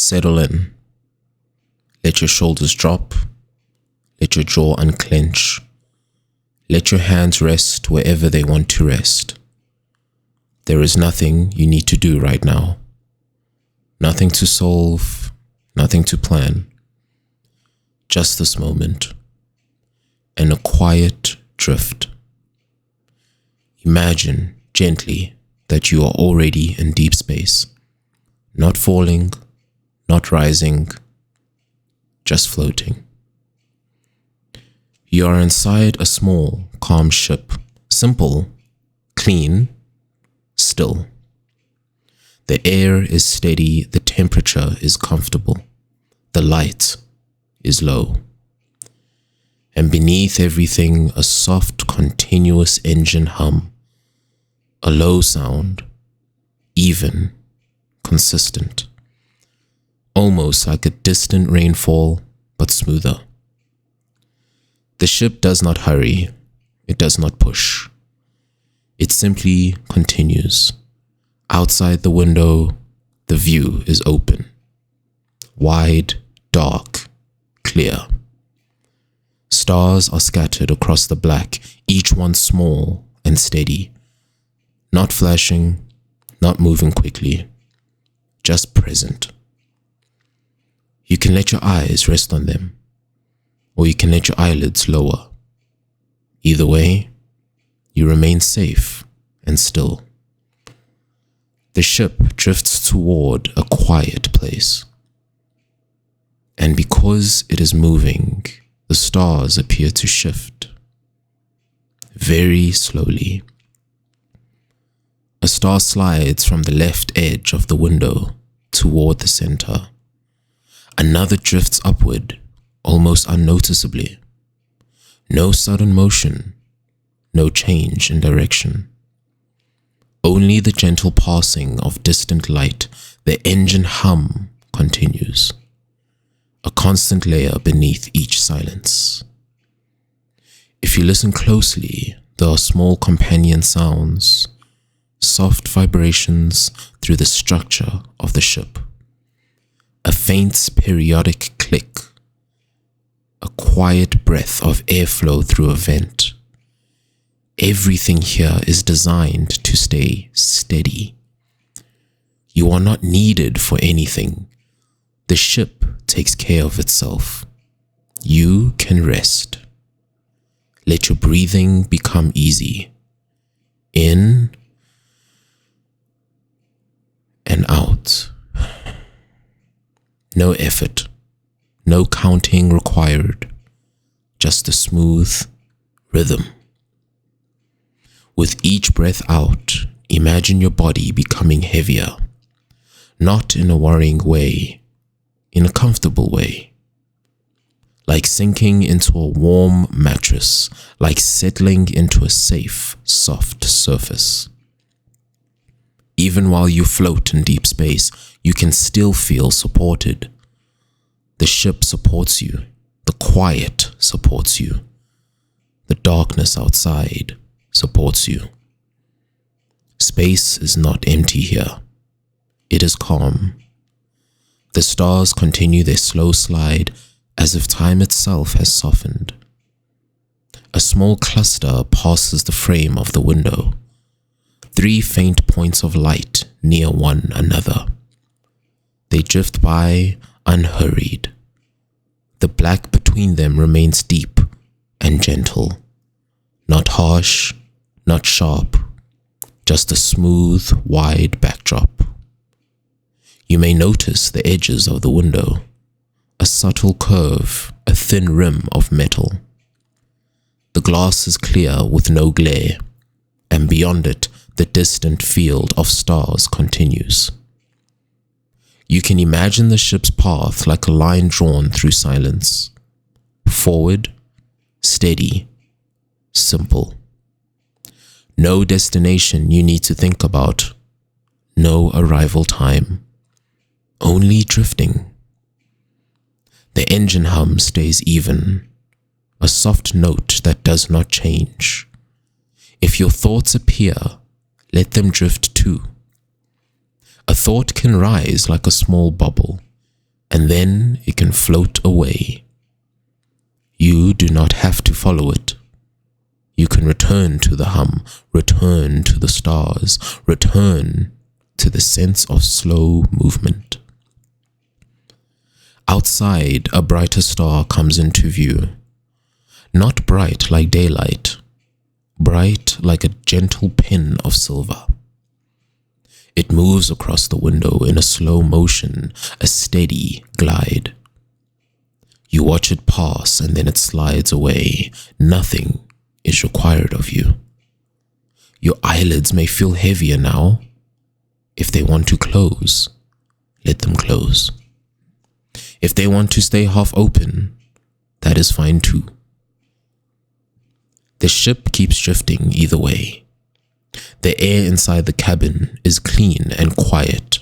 Settle in. Let your shoulders drop. Let your jaw unclench. Let your hands rest wherever they want to rest. There is nothing you need to do right now. Nothing to solve, nothing to plan. Just this moment. And a quiet drift. Imagine gently that you are already in deep space. Not falling, not rising, just floating. You are inside a small, calm ship. Simple, clean, still. The air is steady, the temperature is comfortable, the light is low. And beneath everything, a soft, continuous engine hum. A low sound, even, consistent. Almost like a distant rainfall, but smoother. The ship does not hurry, it does not push. It simply continues. Outside the window, the view is open. Wide, dark, clear. Stars are scattered across the black, each one small and steady. Not flashing, not moving quickly, just present. You can let your eyes rest on them, or you can let your eyelids lower. Either way, you remain safe and still. The ship drifts toward a quiet place. And because it is moving, the stars appear to shift. Very slowly. A star slides from the left edge of the window toward the center. Another drifts upward, almost unnoticeably. No sudden motion, no change in direction. Only the gentle passing of distant light, the engine hum continues. A constant layer beneath each silence. If you listen closely, there are small companion sounds, soft vibrations through the structure of the ship. A faint periodic click, a quiet breath of airflow through a vent. Everything here is designed to stay steady. You are not needed for anything. The ship takes care of itself. You can rest. Let your breathing become easy. In and out. No effort, no counting required, just a smooth rhythm. With each breath out, imagine your body becoming heavier, not in a worrying way, in a comfortable way. Like sinking into a warm mattress, like settling into a safe, soft surface. Even while you float in deep space, you can still feel supported. The ship supports you. The quiet supports you. The darkness outside supports you. Space is not empty here. It is calm. The stars continue their slow slide as if time itself has softened. A small cluster passes the frame of the window. 3 faint points of light near one another. They drift by unhurried. The black between them remains deep and gentle. Not harsh, not sharp, just a smooth, wide backdrop. You may notice the edges of the window, a subtle curve, a thin rim of metal. The glass is clear with no glare, and beyond it, the distant field of stars continues. You can imagine the ship's path like a line drawn through silence. Forward, steady, simple. No destination you need to think about. No arrival time. Only drifting. The engine hum stays even, a soft note that does not change. If your thoughts appear, let them drift too. A thought can rise like a small bubble, and then it can float away. You do not have to follow it. You can return to the hum, return to the stars, return to the sense of slow movement. Outside, a brighter star comes into view. Not bright like daylight, bright like a gentle pin of silver. It moves across the window in a slow motion, a steady glide. You watch it pass and then it slides away. Nothing is required of you. Your eyelids may feel heavier now. If they want to close, let them close. If they want to stay half open, that is fine too. The ship keeps drifting either way. The air inside the cabin is clean and quiet.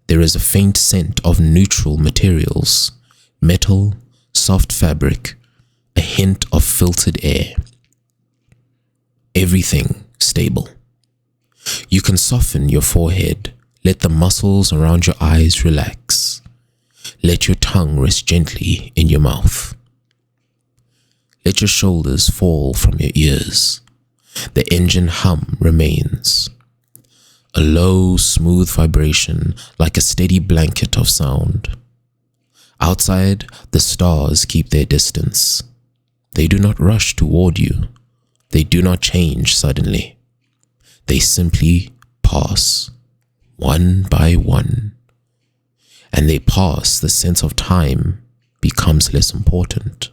There is a faint scent of neutral materials, metal, soft fabric, a hint of filtered air. Everything stable. You can soften your forehead, let the muscles around your eyes relax. Let your tongue rest gently in your mouth. Let your shoulders fall from your ears. The engine hum remains. A low, smooth vibration like a steady blanket of sound. Outside, the stars keep their distance. They do not rush toward you. They do not change suddenly. They simply pass, one by one. And they pass, the sense of time becomes less important.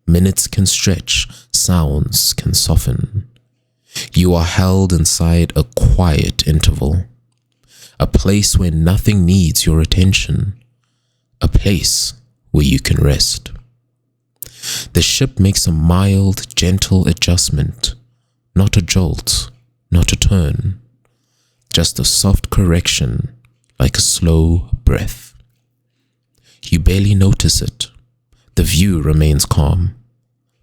Minutes can stretch, sounds can soften. You are held inside a quiet interval, a place where nothing needs your attention, a place where you can rest. The ship makes a mild, gentle adjustment, not a jolt, not a turn, just a soft correction like a slow breath. You barely notice it. The view remains calm.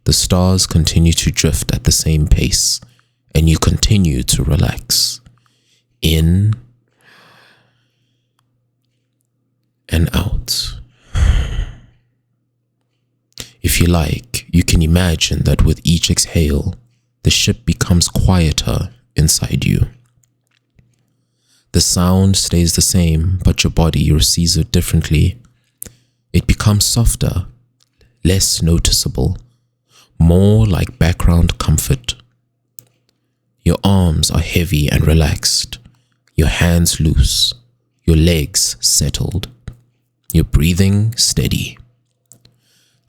The stars continue to drift at the same pace, and you continue to relax. In and out. If you like, you can imagine that with each exhale, the ship becomes quieter inside you. The sound stays the same, but your body receives it differently. It becomes softer, less noticeable, more like background comfort. Your arms are heavy and relaxed, your hands loose, your legs settled, your breathing steady.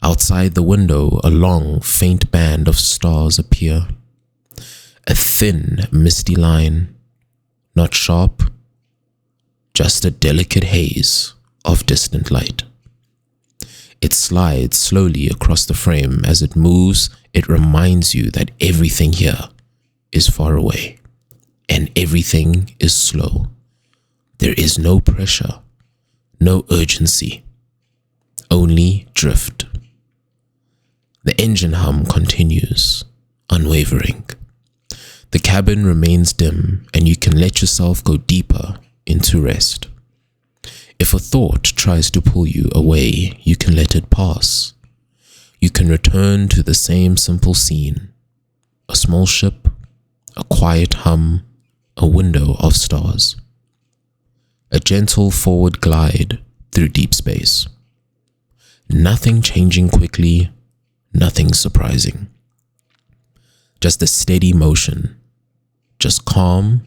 Outside the window, a long, faint band of stars appear. A thin, misty line, not sharp, just a delicate haze of distant light. It slides slowly across the frame. As it moves, it reminds you that everything here is far away and everything is slow. There is no pressure, no urgency, only drift. The engine hum continues, unwavering. The cabin remains dim and you can let yourself go deeper into rest. If a thought tries to pull you away, you can let it pass. You can return to the same simple scene. A small ship, a quiet hum, a window of stars. A gentle forward glide through deep space. Nothing changing quickly, nothing surprising. Just a steady motion, just calm,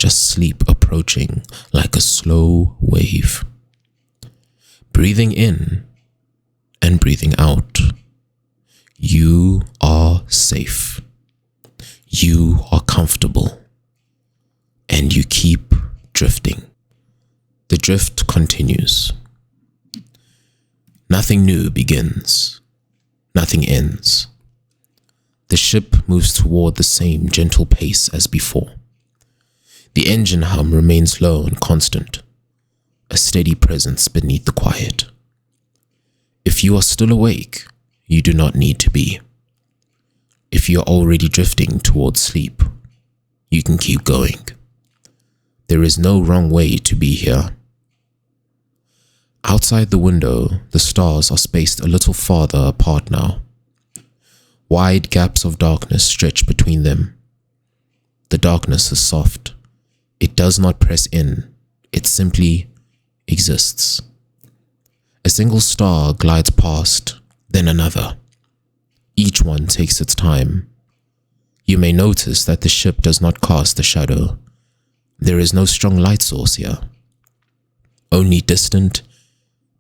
just sleep approaching like a slow wave. Breathing in and breathing out. You are safe. You are comfortable. And you keep drifting. The drift continues. Nothing new begins. Nothing ends. The ship moves toward the same gentle pace as before. The engine hum remains low and constant, a steady presence beneath the quiet. If you are still awake, you do not need to be. If you are already drifting towards sleep, you can keep going. There is no wrong way to be here. Outside the window, the stars are spaced a little farther apart now. Wide gaps of darkness stretch between them. The darkness is soft. It does not press in. It simply exists. A single star glides past, then another. Each one takes its time. You may notice that the ship does not cast a shadow. There is no strong light source here. Only distant,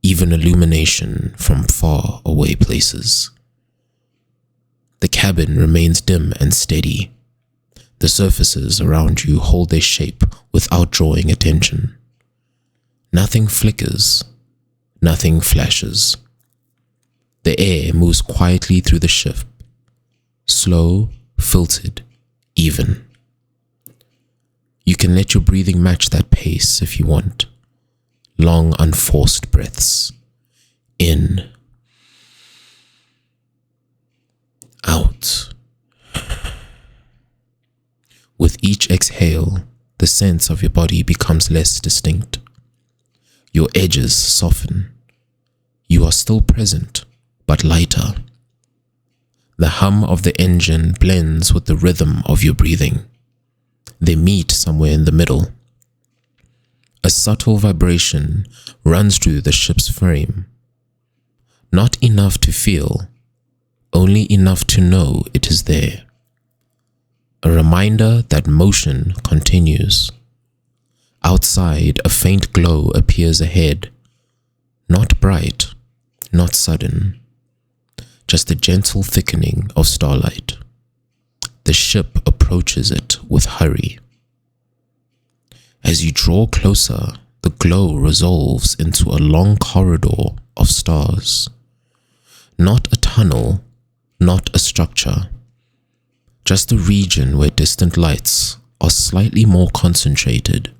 even illumination from far away places. The cabin remains dim and steady. The surfaces around you hold their shape without drawing attention. Nothing flickers, nothing flashes. The air moves quietly through the ship, slow, filtered, even. You can let your breathing match that pace if you want. Long, unforced breaths. In. Out. With each exhale, the sense of your body becomes less distinct. Your edges soften. You are still present, but lighter. The hum of the engine blends with the rhythm of your breathing. They meet somewhere in the middle. A subtle vibration runs through the ship's frame. Not enough to feel, only enough to know it is there. A reminder that motion continues. Outside, a faint glow appears ahead. Not bright, not sudden. Just a gentle thickening of starlight. The ship approaches it with hurry. As you draw closer, the glow resolves into a long corridor of stars. Not a tunnel, not a structure. Just a region where distant lights are slightly more concentrated.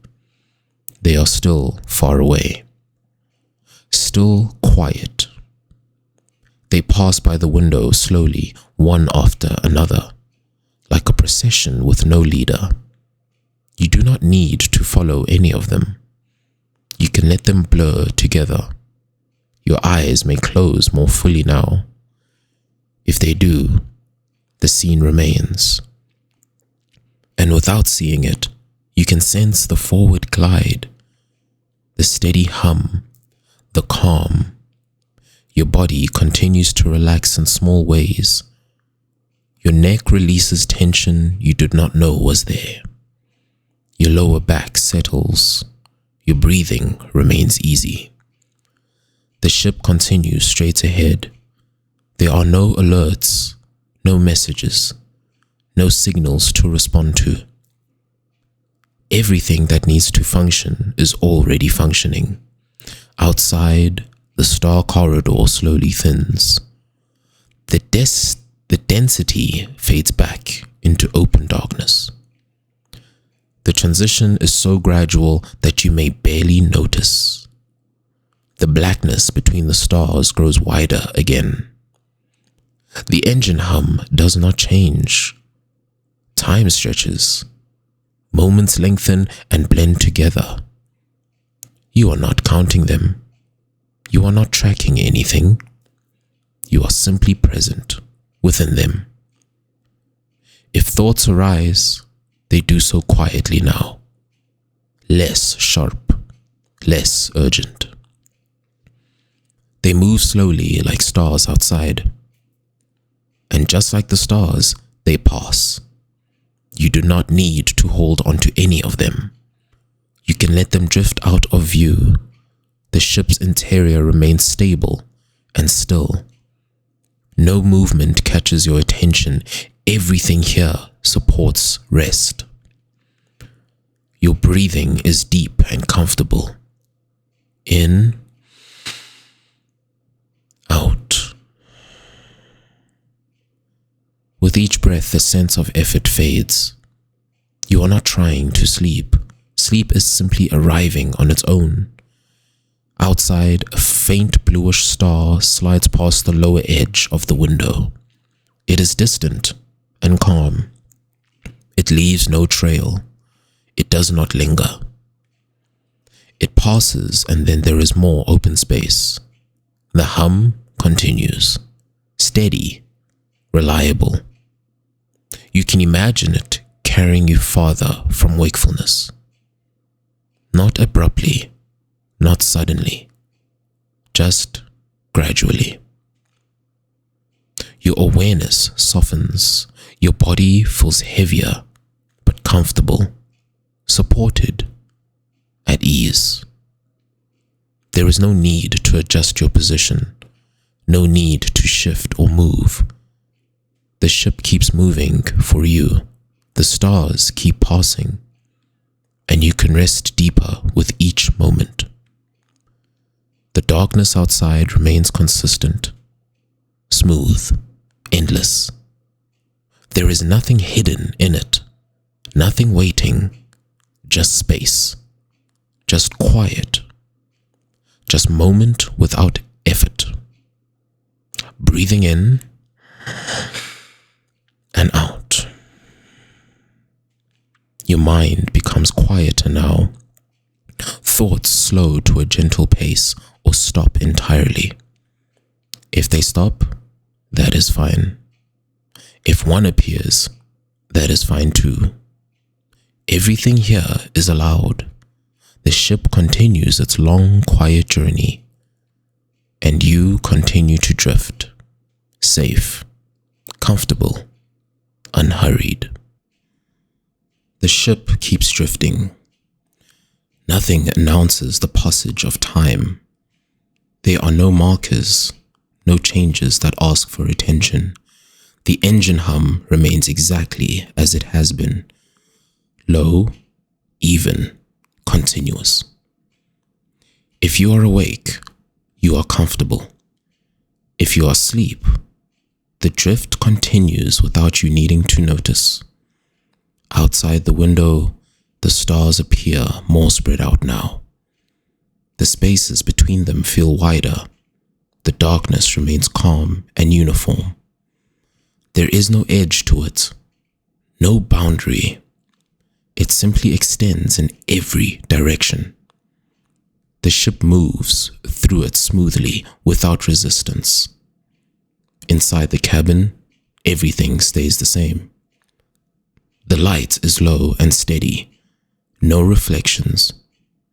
They are still far away. Still quiet. They pass by the window slowly, one after another, like a procession with no leader. You do not need to follow any of them. You can let them blur together. Your eyes may close more fully now. If they do, the scene remains. And without seeing it, you can sense the forward glide, the steady hum, the calm. Your body continues to relax in small ways. Your neck releases tension you did not know was there. Your lower back settles. Your breathing remains easy. The ship continues straight ahead. There are no alerts, no messages, no signals to respond to. Everything that needs to function is already functioning. Outside, the star corridor slowly thins. The density fades back into open darkness. The transition is so gradual that you may barely notice. The blackness between the stars grows wider again. The engine hum does not change. Time stretches. Moments lengthen and blend together. You are not counting them. You are not tracking anything. You are simply present within them. If thoughts arise, they do so quietly now. Less sharp, less urgent. They move slowly like stars outside. And just like the stars, they pass. You do not need to hold on to any of them. You can let them drift out of view. The ship's interior remains stable and still. No movement catches your attention. Everything here supports rest. Your breathing is deep and comfortable. In, out. With each breath, the sense of effort fades. You are not trying to sleep. Sleep is simply arriving on its own. Outside, a faint bluish star slides past the lower edge of the window. It is distant and calm. It leaves no trail. It does not linger. It passes and then there is more open space. The hum continues, steady, reliable. You can imagine it carrying you farther from wakefulness. Not abruptly, not suddenly, just gradually. Your awareness softens, your body feels heavier but comfortable, supported, at ease. There is no need to adjust your position, no need to shift or move. The ship keeps moving for you, the stars keep passing, and you can rest deeper with each moment. The darkness outside remains consistent, smooth, endless. There is nothing hidden in it, nothing waiting, just space, just quiet, just moment without effort. Breathing in and out. Your mind becomes quieter now. Thoughts slow to a gentle pace or stop entirely. If they stop, that is fine. If one appears, that is fine too. Everything here is allowed. The ship continues its long, quiet journey, and you continue to drift, safe, comfortable, unhurried. The ship keeps drifting. Nothing announces the passage of time. There are no markers, no changes that ask for attention. The engine hum remains exactly as it has been. Low, even, continuous. If you are awake, you are comfortable. If you are asleep, the drift continues without you needing to notice. Outside the window, the stars appear more spread out now. The spaces between them feel wider. The darkness remains calm and uniform. There is no edge to it, no boundary. It simply extends in every direction. The ship moves through it smoothly, without resistance. Inside the cabin, everything stays the same. The light is low and steady. No reflections,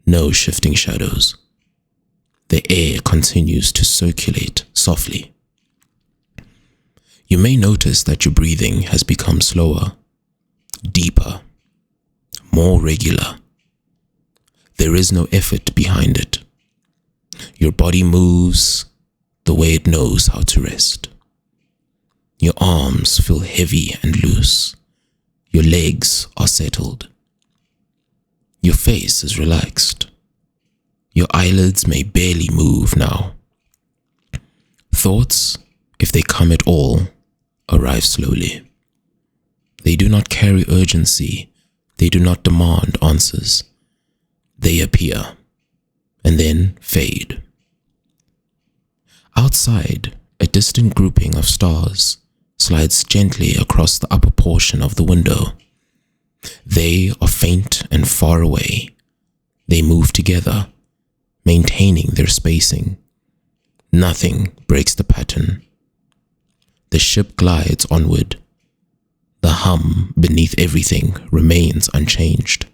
no shifting shadows. The air continues to circulate softly. You may notice that your breathing has become slower, deeper, more regular. There is no effort behind it. Your body moves the way it knows how to rest. Your arms feel heavy and loose. Your legs are settled. Your face is relaxed. Your eyelids may barely move now. Thoughts, if they come at all, arrive slowly. They do not carry urgency. They do not demand answers. They appear and then fade. Outside, a distant grouping of stars slides gently across the upper portion of the window. They are faint and far away. They move together, maintaining their spacing. Nothing breaks the pattern. The ship glides onward. The hum beneath everything remains unchanged.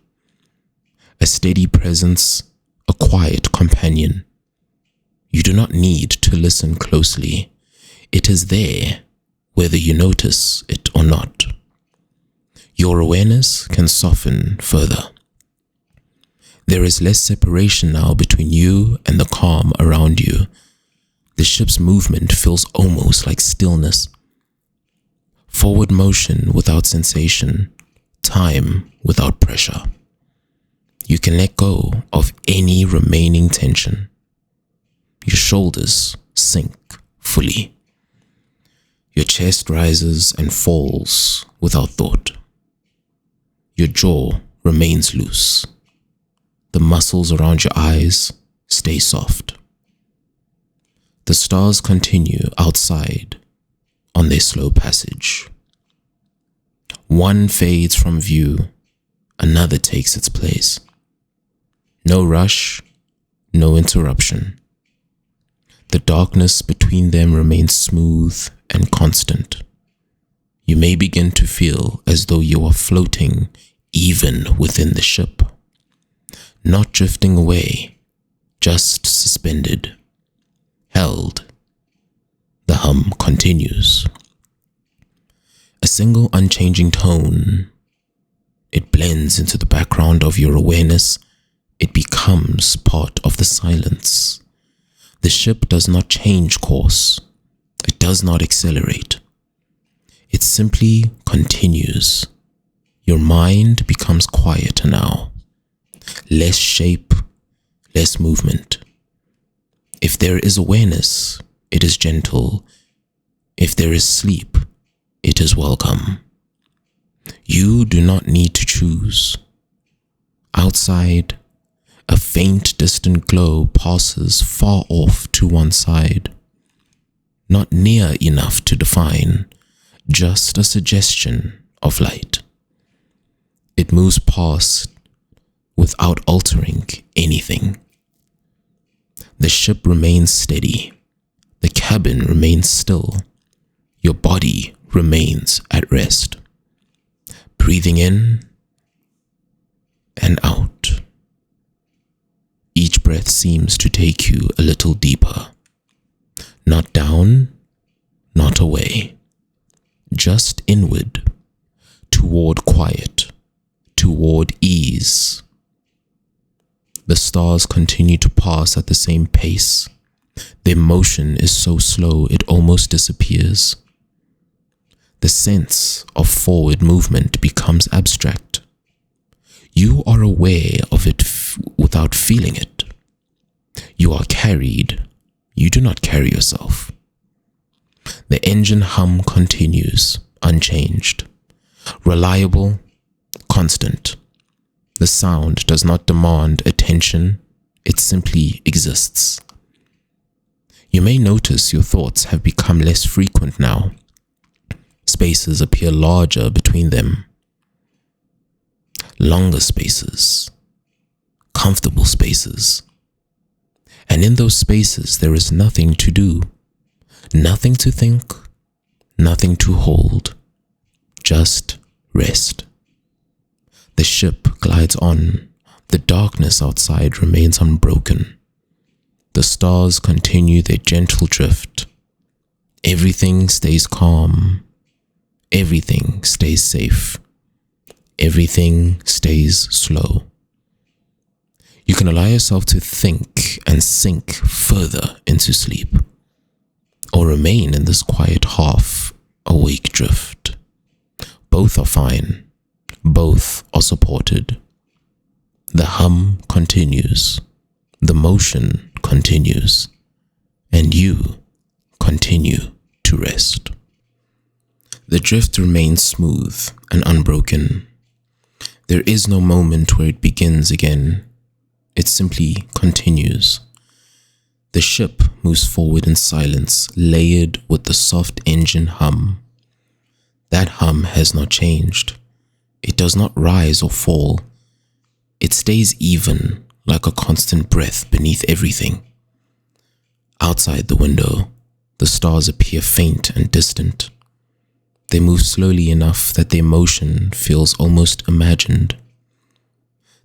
A steady presence, a quiet companion. You do not need to listen closely. It is there, whether you notice it or not. Your awareness can soften further. There is less separation now between you and the calm around you. The ship's movement feels almost like stillness. Forward motion without sensation, time without pressure. You can let go of any remaining tension. Your shoulders sink fully. Your chest rises and falls without thought. Your jaw remains loose. The muscles around your eyes stay soft. The stars continue outside on their slow passage. One fades from view, another takes its place. No rush, no interruption. The darkness between them remains smooth and constant. You may begin to feel as though you are floating even within the ship. Not drifting away, just suspended, held. The hum continues. A single unchanging tone. It blends into the background of your awareness. It becomes part of the silence. The ship does not change course. It does not accelerate. It simply continues. Your mind becomes quieter now. Less shape, less movement. If there is awareness, it is gentle. If there is sleep, it is welcome. You do not need to choose. Outside, a faint distant glow passes far off to one side. Not near enough to define, just a suggestion of light. It moves past without altering anything. The ship remains steady. The cabin remains still. Your body remains at rest. Breathing in and out. Each breath seems to take you a little deeper. Not down, not away. Just inward, toward quiet, toward ease. The stars continue to pass at the same pace. Their motion is so slow it almost disappears. The sense of forward movement becomes abstract. You are aware of it without feeling it. You are carried. You do not carry yourself. The engine hum continues, unchanged, reliable, constant. The sound does not demand attention. It simply exists. You may notice your thoughts have become less frequent now. Spaces appear larger between them. Longer spaces. Comfortable spaces. And in those spaces there is nothing to do. Nothing to think. Nothing to hold. Just rest. The ship glides on. The darkness outside remains unbroken. The stars continue their gentle drift. Everything stays calm. Everything stays safe. Everything stays slow. You can allow yourself to think and sink further into sleep, or remain in this quiet half-awake drift. Both are fine. Both are supported. The hum continues. The motion continues. And you continue to rest. The drift remains smooth and unbroken. There is no moment where it begins again. It simply continues. The ship moves forward in silence, layered with the soft engine hum. That hum has not changed. It does not rise or fall. It stays even, like a constant breath beneath everything. Outside the window, the stars appear faint and distant. They move slowly enough that their motion feels almost imagined.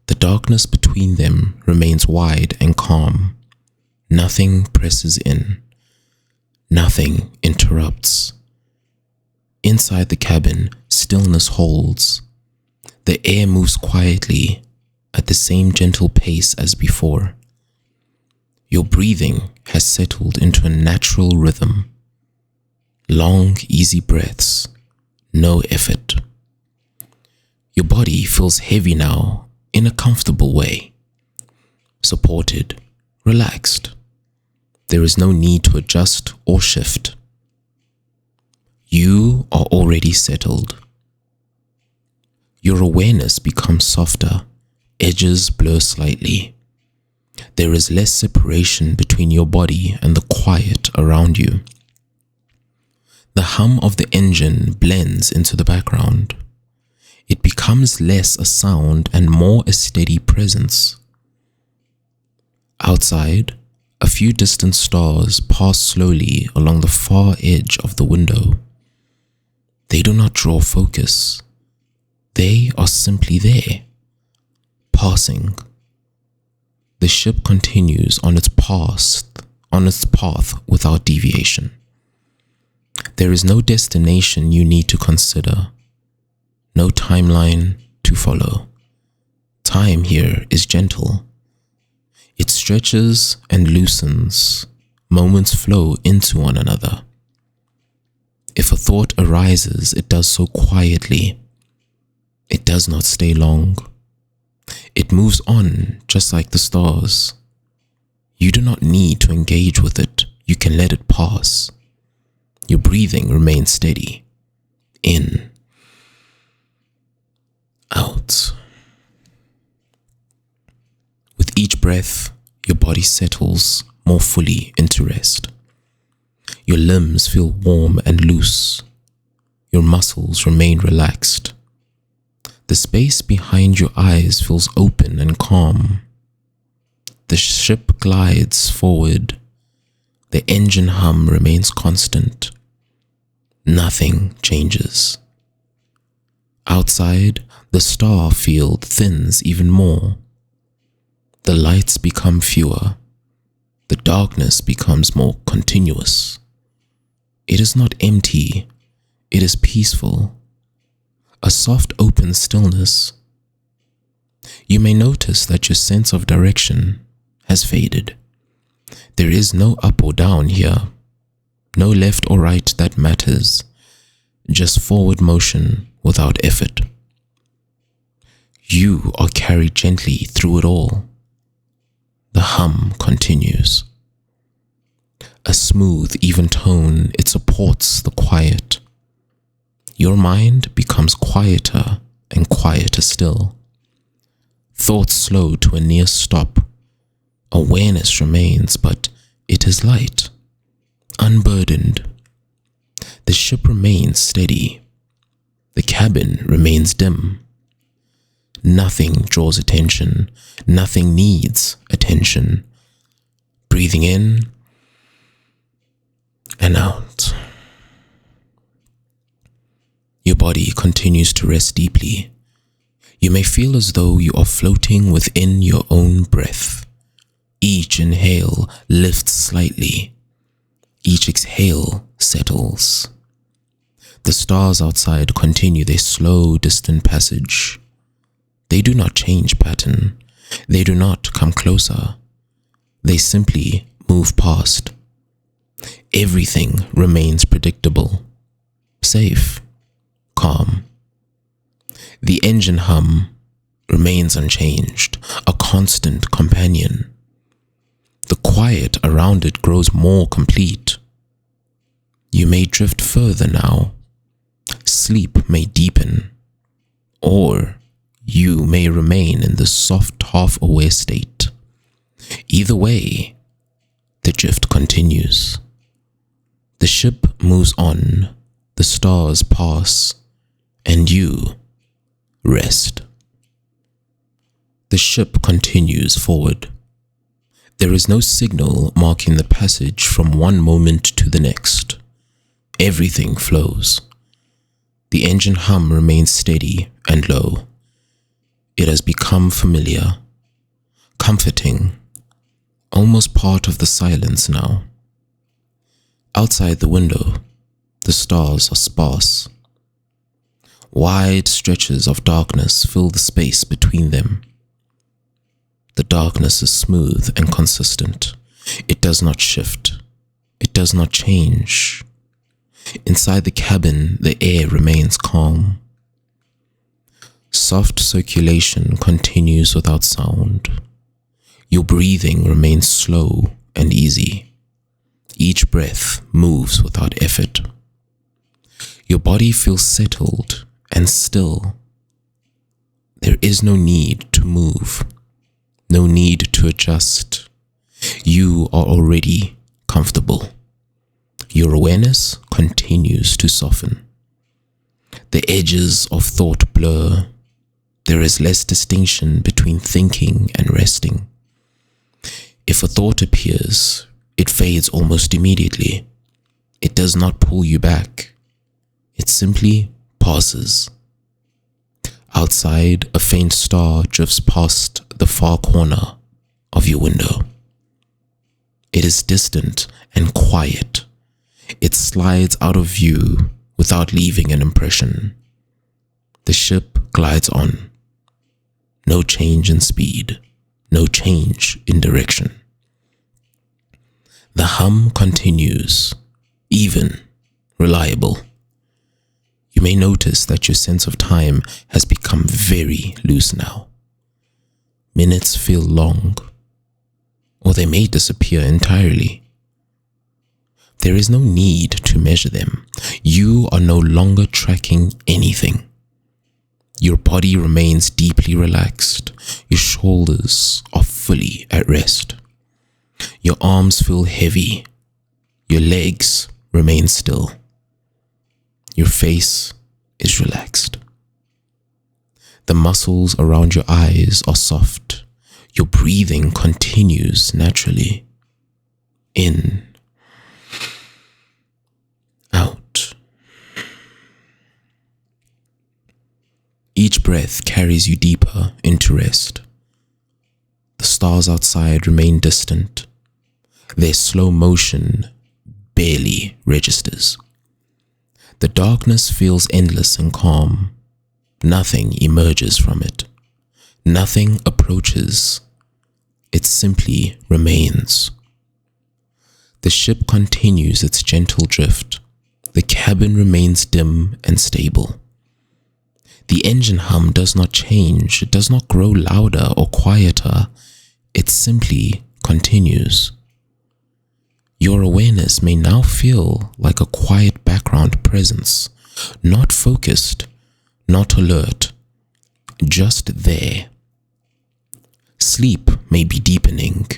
The darkness between them remains wide and calm. Nothing presses in. Nothing interrupts. Inside the cabin, stillness holds. The air moves quietly at the same gentle pace as before. Your breathing has settled into a natural rhythm. Long, easy breaths, no effort. Your body feels heavy now in a comfortable way. Supported, relaxed. There is no need to adjust or shift. You are already settled. Your awareness becomes softer, edges blur slightly. There is less separation between your body and the quiet around you. The hum of the engine blends into the background. It becomes less a sound and more a steady presence. Outside, a few distant stars pass slowly along the far edge of the window. They do not draw focus. They are simply there, passing. The ship continues on its path without deviation. There is no destination you need to consider, no timeline to follow. Time here is gentle. It stretches and loosens. Moments flow into one another. If a thought arises, it does so quietly. It does not stay long. It moves on just like the stars. You do not need to engage with it. You can let it pass. Your breathing remains steady. In, out. With each breath, your body settles more fully into rest. Your limbs feel warm and loose. Your muscles remain relaxed. The space behind your eyes feels open and calm. The ship glides forward. The engine hum remains constant. Nothing changes. Outside, the star field thins even more. The lights become fewer. The darkness becomes more continuous. It is not empty. It is peaceful. A soft open stillness. You may notice that your sense of direction has faded. There is no up or down here. No left or right that matters. Just forward motion without effort. You are carried gently through it all. The hum continues. A smooth, even tone, it supports the quiet. Your mind becomes quieter and quieter still. Thoughts slow to a near stop. Awareness remains, but it is light, unburdened. The ship remains steady. The cabin remains dim. Nothing draws attention. Nothing needs attention. Breathing in and out. Your body continues to rest deeply. You may feel as though you are floating within your own breath. Each inhale lifts slightly. Each exhale settles. The stars outside continue their slow, distant passage. They do not change pattern. They do not come closer. They simply move past. Everything remains predictable, safe, calm. The engine hum remains unchanged, a constant companion. The quiet around it grows more complete. You may drift further now. Sleep may deepen, or you may remain in the soft, half-aware state. Either way, the drift continues. The ship moves on, the stars pass, and you rest. The ship continues forward. There is no signal marking the passage from one moment to the next. Everything flows. The engine hum remains steady and low. It has become familiar, comforting, almost part of the silence now. Outside the window, the stars are sparse. Wide stretches of darkness fill the space between them. The darkness is smooth and consistent. It does not shift. It does not change. Inside the cabin, the air remains calm. Soft circulation continues without sound. Your breathing remains slow and easy. Each breath moves without effort. Your body feels settled and still. There is no need to move, no need to adjust. You are already comfortable. Your awareness continues to soften. The edges of thought blur. There is less distinction between thinking and resting. If If a thought appears, it fades almost immediately. It does not pull you back. It simply passes. Outside, a faint star drifts past the far corner of your window. It is distant and quiet. It slides out of view without leaving an impression. The ship glides on. No change in speed, no change in direction. The hum continues, even, reliable. You may notice that your sense of time has become very loose now. Minutes feel long, or they may disappear entirely. There is no need to measure them. You are no longer tracking anything. Your body remains deeply relaxed. Your shoulders are fully at rest. Your arms feel heavy. Your legs remain still. Your face is relaxed. The muscles around your eyes are soft. Your breathing continues naturally. In, out. Each breath carries you deeper into rest. The stars outside remain distant. Their slow motion barely registers. The darkness feels endless and calm. Nothing emerges from it. Nothing approaches. It simply remains. The ship continues its gentle drift. The cabin remains dim and stable. The engine hum does not change. It does not grow louder or quieter. It simply continues. Your awareness may now feel like a quiet background presence, not focused, not alert, just there. Sleep may be deepening.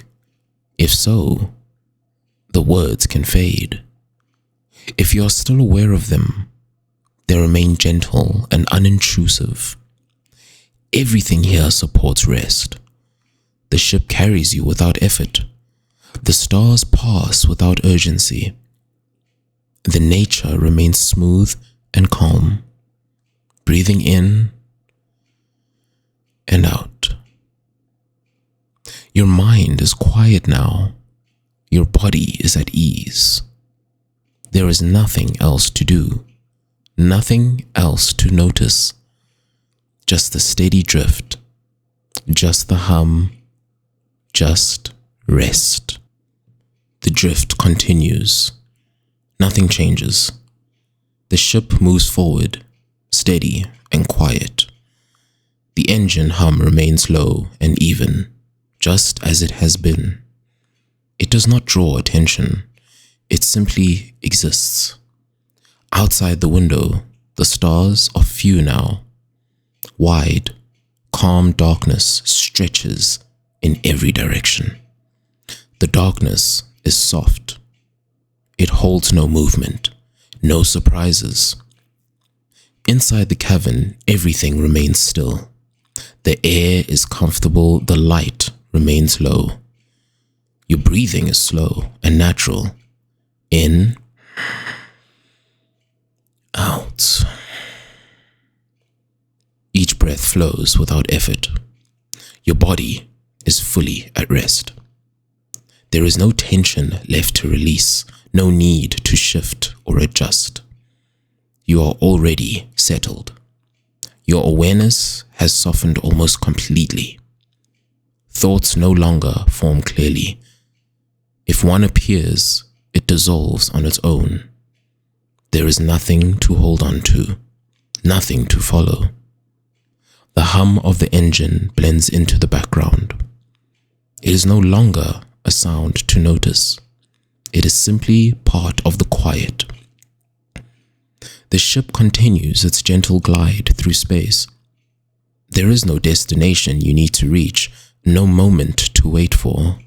If so, the words can fade. If you are still aware of them, they remain gentle and unintrusive. Everything here supports rest. The ship carries you without effort. The stars pass without urgency. The nature remains smooth and calm, breathing in and out. Your mind is quiet now. Your body is at ease. There is nothing else to do, nothing else to notice. Just the steady drift, just the hum, just rest. The drift continues. Nothing changes. The ship moves forward, steady and quiet. The engine hum remains low and even, just as it has been. It does not draw attention. It simply exists. Outside the window, the stars are few now. Wide, calm darkness stretches in every direction. The darkness is soft. It holds no movement, no surprises. Inside the cavern, everything remains still. The air is comfortable, the light remains low. Your breathing is slow and natural. In, out. Each breath flows without effort. Your body is fully at rest. There is no tension left to release, no need to shift or adjust. You are already settled. Your awareness has softened almost completely. Thoughts no longer form clearly. If one appears, it dissolves on its own. There is nothing to hold on to, nothing to follow. The hum of the engine blends into the background. It is no longer a sound to notice. It is simply part of the quiet. The ship continues its gentle glide through space. There is no destination you need to reach, no moment to wait for.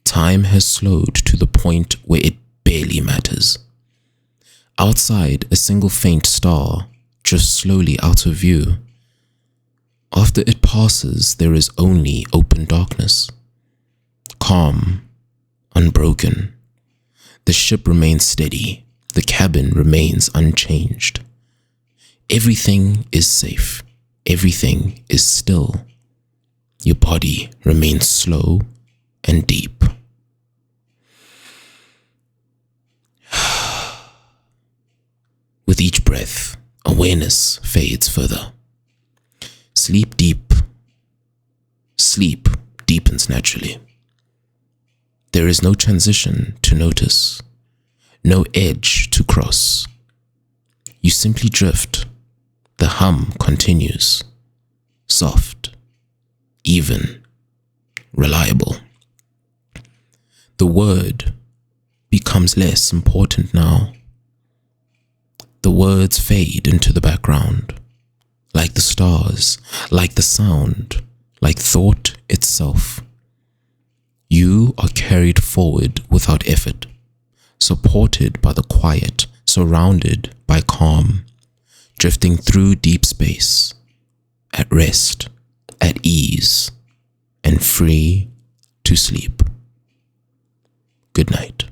Time has slowed to the point where it barely matters. Outside, a single faint star drifts slowly out of view. After it passes, there is only open darkness. Calm, unbroken. The ship remains steady. The cabin remains unchanged. Everything is safe. Everything is still. Your body remains slow and deep. With each breath, awareness fades further. Sleep deep. Sleep deepens naturally. There is no transition to notice, no edge to cross. You simply drift. The hum continues, soft, even, reliable. The word becomes less important now. The words fade into the background, like the stars, like the sound, like thought itself. You are carried forward without effort, supported by the quiet, surrounded by calm, drifting through deep space, at rest, at ease, and free to sleep. Good night.